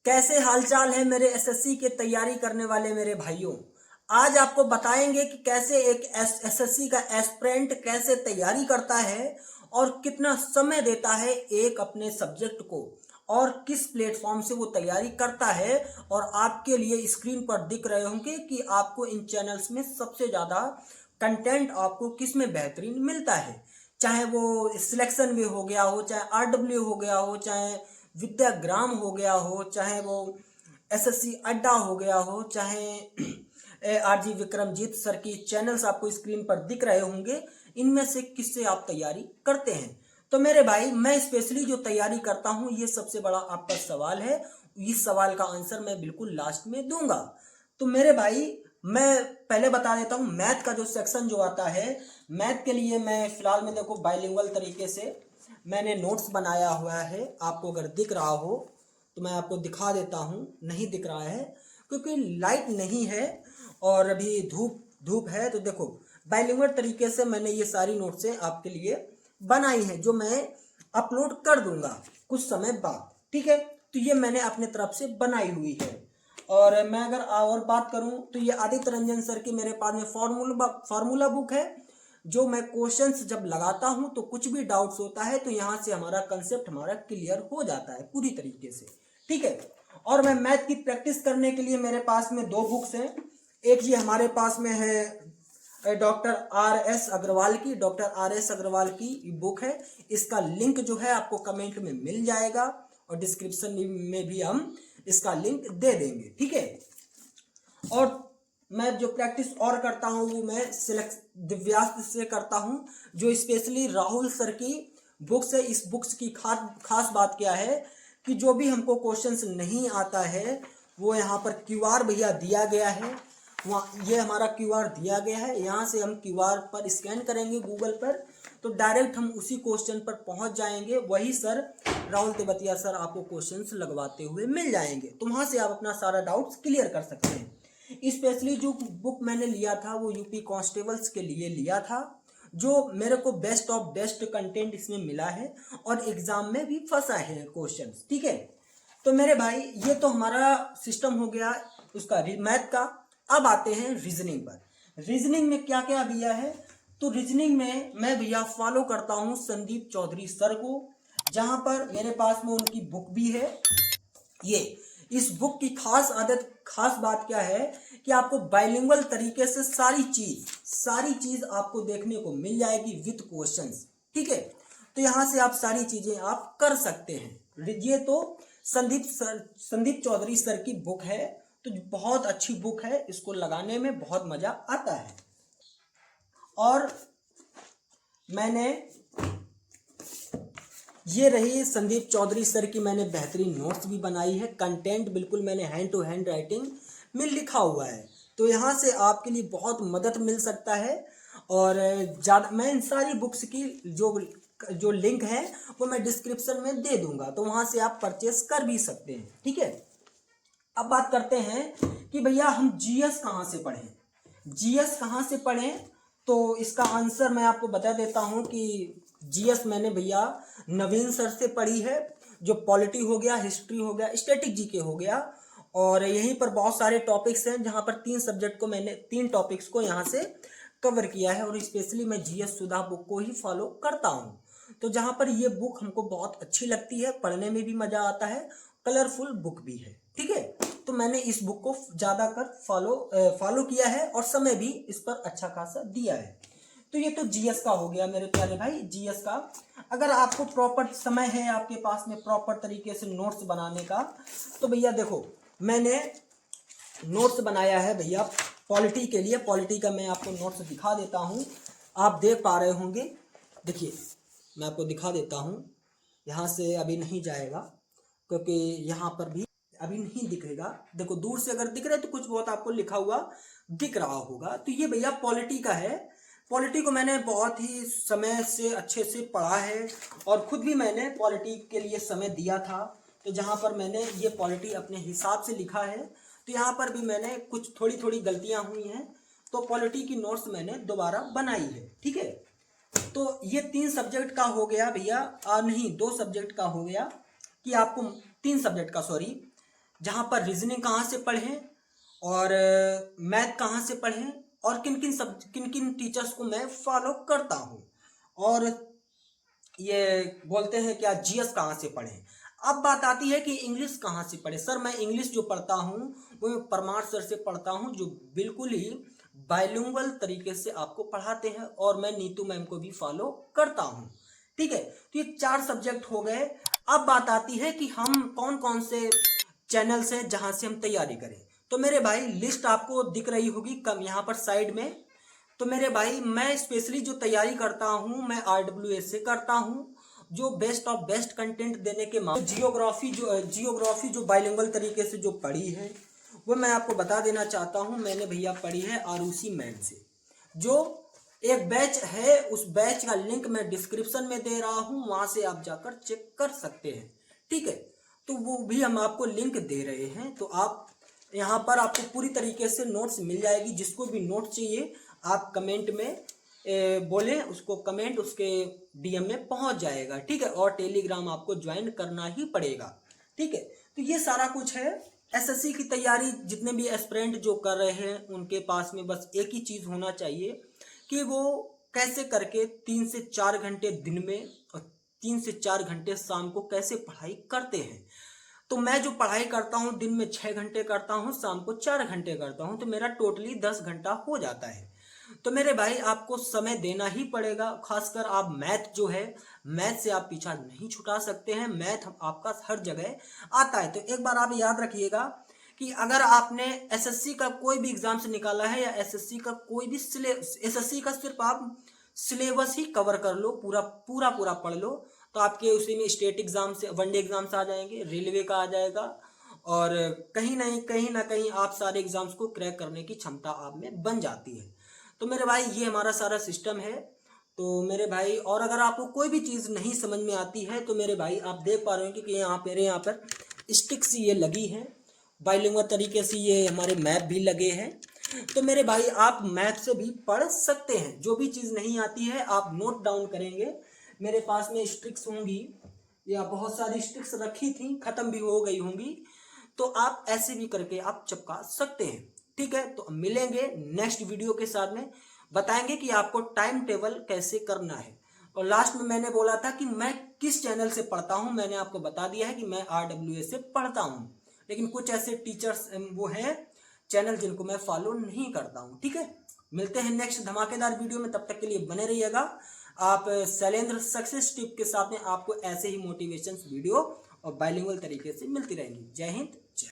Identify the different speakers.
Speaker 1: कैसे हालचाल है मेरे एसएससी के तैयारी करने वाले मेरे भाइयों। आज आपको बताएंगे कि कैसे एक एसएससी का एस्पिरेंट कैसे तैयारी करता है और कितना समय देता है एक अपने सब्जेक्ट को और किस प्लेटफॉर्म से वो तैयारी करता है। और आपके लिए स्क्रीन पर दिख रहे होंगे कि आपको इन चैनल्स में सबसे ज़्यादा कंटेंट आपको किस में बेहतरीन मिलता है, चाहे वो सिलेक्शन में हो गया हो, चाहे आरडब्ल्यू हो गया हो, चाहे विद्याग्राम हो गया हो, चाहे वो एसएससी अड्डा हो गया हो, चाहे आरजी विक्रमजीत सर की चैनल्स आपको स्क्रीन पर दिख रहे होंगे। इनमें से किससे आप तैयारी करते हैं? तो मेरे भाई, मैं स्पेशली जो तैयारी करता हूं, ये सबसे बड़ा आपका सवाल है। इस सवाल का आंसर मैं बिल्कुल लास्ट में दूंगा। तो मेरे भाई, मैं पहले बता देता हूँ मैथ का जो सेक्शन जो आता है, मैथ के लिए मैं फिलहाल में देखो बाइलिंगुअल तरीके से मैंने नोट्स बनाया हुआ है। आपको अगर दिख रहा हो तो मैं आपको दिखा देता हूँ। नहीं दिख रहा है क्योंकि लाइट नहीं है और अभी धूप धूप है। तो देखो, बाइलिंगुअल तरीके से मैंने ये सारी नोट्सें आपके लिए बनाई हैं जो मैं अपलोड कर दूंगा कुछ समय बाद, ठीक है। तो ये मैंने अपने तरफ से बनाई हुई है। और मैं अगर और बात करूं तो ये आदित्य रंजन सर की मेरे पास में फार्मूला बुक है, जो मैं क्वेश्चंस जब लगाता हूं तो कुछ भी डाउट्स होता है तो यहां से हमारा कंसेप्ट हमारा क्लियर हो जाता है पूरी तरीके से, ठीक है। और मैं मैथ की प्रैक्टिस करने के लिए मेरे पास में दो बुक्स हैं। एक ये हमारे पास में है डॉक्टर आर एस अग्रवाल की बुक है। इसका लिंक जो है आपको कमेंट में मिल जाएगा और डिस्क्रिप्शन में भी हम इसका लिंक दे देंगे, ठीक है। और मैं जो प्रैक्टिस और करता हूँ वो मैं सिलेक्ट दिव्यास्त्र से करता हूँ, जो स्पेशली राहुल सर की बुक्स है। इस बुक्स की खास बात क्या है कि जो भी हमको क्वेश्चंस नहीं आता है वो यहाँ पर क्यूआर भैया दिया गया है। वहाँ ये हमारा क्यूआर दिया गया है, यहाँ से हम क्यूआर पर स्कैन करेंगे गूगल पर तो डायरेक्ट हम उसी क्वेश्चन पर पहुँच जाएंगे। वही सर राहुल तेवतिया सर आपको क्वेश्चंस लगवाते हुए मिल जाएंगे, तो वहाँ से आप अपना सारा डाउट्स क्लियर कर सकते हैं। स्पेशली जो बुक मैंने लिया था वो यूपी कांस्टेबल्स के लिए लिया था, जो मेरे को बेस्ट ऑफ बेस्ट कंटेंट इसमें मिला है और एग्जाम में भी फंसा है क्वेश्चंस, ठीक है। तो मेरे भाई, ये तो हमारा सिस्टम हो गया उसका मैथ का। अब आते हैं रीजनिंग पर। रीजनिंग में क्या क्या भैया है? तो रीजनिंग में मैं भैया फॉलो करता हूँ संदीप चौधरी सर को, जहां पर मेरे पास में उनकी बुक भी है। ये इस बुक की खास बात क्या है कि आपको बाइलिंगुअल तरीके से सारी चीज आपको देखने को मिल जाएगी विद क्वेश्चंस, ठीक है। तो यहां से आप सारी चीजें आप कर सकते हैं। ये तो संदीप चौधरी सर की बुक है, तो बहुत अच्छी बुक है, इसको लगाने में बहुत मजा आता है। और मैंने ये रही संदीप चौधरी सर की मैंने बेहतरीन नोट्स भी बनाई है। कंटेंट बिल्कुल मैंने हैंड टू हैंड राइटिंग में लिखा हुआ है, तो यहाँ से आपके लिए बहुत मदद मिल सकता है। और ज़्यादा मैं इन सारी बुक्स की जो लिंक है वो मैं डिस्क्रिप्शन में दे दूंगा, तो वहाँ से आप परचेस कर भी सकते हैं, ठीक है। अब बात करते हैं कि भैया हम जीएस कहाँ से पढ़ें। जीएस कहाँ से पढ़ें, तो इसका आंसर मैं आपको बता देता हूँ कि जीएस मैंने भैया नवीन सर से पढ़ी है, जो पॉलिटी हो गया, हिस्ट्री हो गया, स्टैटिक जीके हो गया। और यहीं पर बहुत सारे टॉपिक्स हैं जहाँ पर तीन टॉपिक्स को यहाँ से कवर किया है। और स्पेशली मैं जीएस सुधा बुक को ही फॉलो करता हूँ, तो जहाँ पर ये बुक हमको बहुत अच्छी लगती है, पढ़ने में भी मजा आता है, कलरफुल बुक भी है, ठीक है। तो मैंने इस बुक को ज़्यादा कर फॉलो किया है और समय भी इस पर अच्छा खासा दिया है। तो ये तो जीएस का हो गया मेरे प्यारे भाई, जीएस का। अगर आपको प्रॉपर समय है आपके पास में प्रॉपर तरीके से नोट्स बनाने का, तो भैया देखो, मैंने नोट्स बनाया है भैया पॉलिटी के लिए। पॉलिटी का मैं आपको नोट्स दिखा देता हूँ, आप देख पा रहे होंगे। देखिए, मैं आपको दिखा देता हूँ। यहाँ से अभी नहीं जाएगा क्योंकि यहाँ पर भी अभी नहीं दिखेगा। देखो, दूर से अगर दिख रहा है तो कुछ बहुत आपको लिखा हुआ दिख रहा होगा। तो ये भैया पॉलिटी का है। पॉलिटी को मैंने बहुत ही समय से अच्छे से पढ़ा है और खुद भी मैंने पॉलिटी के लिए समय दिया था। तो जहाँ पर मैंने ये पॉलिटी अपने हिसाब से लिखा है, तो यहाँ पर भी मैंने कुछ थोड़ी थोड़ी गलतियाँ हुई हैं, तो पॉलिटी की नोट्स मैंने दोबारा बनाई है, ठीक है। तो ये 3 सब्जेक्ट का हो गया भैया, नहीं 2 सब्जेक्ट का हो गया कि आपको 3 सब्जेक्ट का, सॉरी, जहाँ पर रीजनिंग कहाँ से पढ़ें और मैथ कहाँ से पढ़ें और किन किन टीचर्स को मैं फॉलो करता हूँ, और ये बोलते हैं क्या जीएस कहाँ से पढ़ें। अब बात आती है कि इंग्लिश कहाँ से पढ़े। सर मैं इंग्लिश जो पढ़ता हूँ वो मैं परमार सर से पढ़ता हूँ, जो बिल्कुल ही बाइलिंगुअल तरीके से आपको पढ़ाते हैं, और मैं नीतू मैम को भी फॉलो करता हूँ। ठीक है, तो ये 4 सब्जेक्ट हो गए। अब बात आती है कि हम कौन कौन से चैनल्स हैं जहाँ से हम तैयारी करें। तो मेरे भाई लिस्ट आपको दिख रही होगी कम यहाँ पर साइड में। तो मेरे भाई मैं स्पेशली जो तैयारी करता हूँ मैं RWS से करता हूँ, जो बेस्ट ऑफ बेस्ट कंटेंट देने के मामले जियोग्राफी जो बाइलिंगुअल तरीके से जो पढ़ी है वो मैं आपको बता देना चाहता हूँ। मैंने भैया पढ़ी है आरुषि मैम से, जो एक बैच है, उस बैच का लिंक मैं डिस्क्रिप्शन में दे रहा हूँ, वहां से आप जाकर चेक कर सकते हैं। ठीक है, तो वो भी हम आपको लिंक दे रहे हैं, तो आप यहाँ पर आपको पूरी तरीके से नोट्स मिल जाएगी। जिसको भी नोट चाहिए आप कमेंट में बोलें, उसको कमेंट उसके DM में पहुंच जाएगा। ठीक है, और टेलीग्राम आपको ज्वाइन करना ही पड़ेगा। ठीक है, तो ये सारा कुछ है। SSC की तैयारी जितने भी एस्पिरेंट जो कर रहे हैं उनके पास में बस एक ही चीज़ होना चाहिए कि वो कैसे करके 3 से 4 घंटे दिन में और 3 से 4 घंटे शाम को कैसे पढ़ाई करते हैं। तो मैं जो पढ़ाई करता हूँ दिन में 6 घंटे करता हूँ, शाम को 4 घंटे करता हूँ, तो मेरा टोटली 10 घंटा हो जाता है। तो मेरे भाई आपको समय देना ही पड़ेगा। खासकर आप मैथ जो है, मैथ से आप पीछा नहीं छुटा सकते हैं। मैथ आपका हर जगह आता है। तो एक बार आप याद रखिएगा कि अगर आपने SSC का कोई भी एग्जाम से निकाला है या SSC का कोई भी SSC का सिर्फ आप सिलेबस ही कवर कर लो, पूरा पूरा पूरा पढ़ लो, तो आपके उसी में स्टेट एग्जाम से वनडे एग्जाम से आ जाएंगे, रेलवे का आ जाएगा, और कहीं ना कहीं आप सारे एग्जाम्स को क्रैक करने की क्षमता आप में बन जाती है। तो मेरे भाई ये हमारा सारा सिस्टम है। तो मेरे भाई, और अगर आपको कोई भी चीज़ नहीं समझ में आती है तो मेरे भाई आप देख पा रहे हो कि यहाँ पर स्टिक्स ये लगी हैं, बाइलिंगुअल तरीके से ये हमारे मैप भी लगे हैं। तो मेरे भाई आप मैथ से भी पढ़ सकते हैं। जो भी चीज़ नहीं आती है आप नोट डाउन करेंगे। मेरे पास में स्ट्रिक्स होंगी, या बहुत सारी स्ट्रिक्स रखी थी, ख़त्म भी हो गई होंगी, तो आप ऐसे भी करके आप चिपका सकते हैं। ठीक है, तो मिलेंगे नेक्स्ट वीडियो के साथ में, बताएंगे कि आपको टाइम टेबल कैसे करना है। और लास्ट में मैंने बोला था कि मैं किस चैनल से पढ़ता हूं, मैंने आपको बता दिया है कि मैं RWS से पढ़ता हूं, लेकिन कुछ ऐसे टीचर्स वो हैं चैनल जिनको मैं फॉलो नहीं करता हूं। ठीक है, मिलते हैं नेक्स्ट धमाकेदार वीडियो में, तब तक के लिए बने रहिएगा। आप शैलेंद्र सक्सेस टिप के साथ में आपको ऐसे ही मोटिवेशन वीडियो और बाइलिंगुअल तरीके से मिलती रहेंगी। जय हिंद।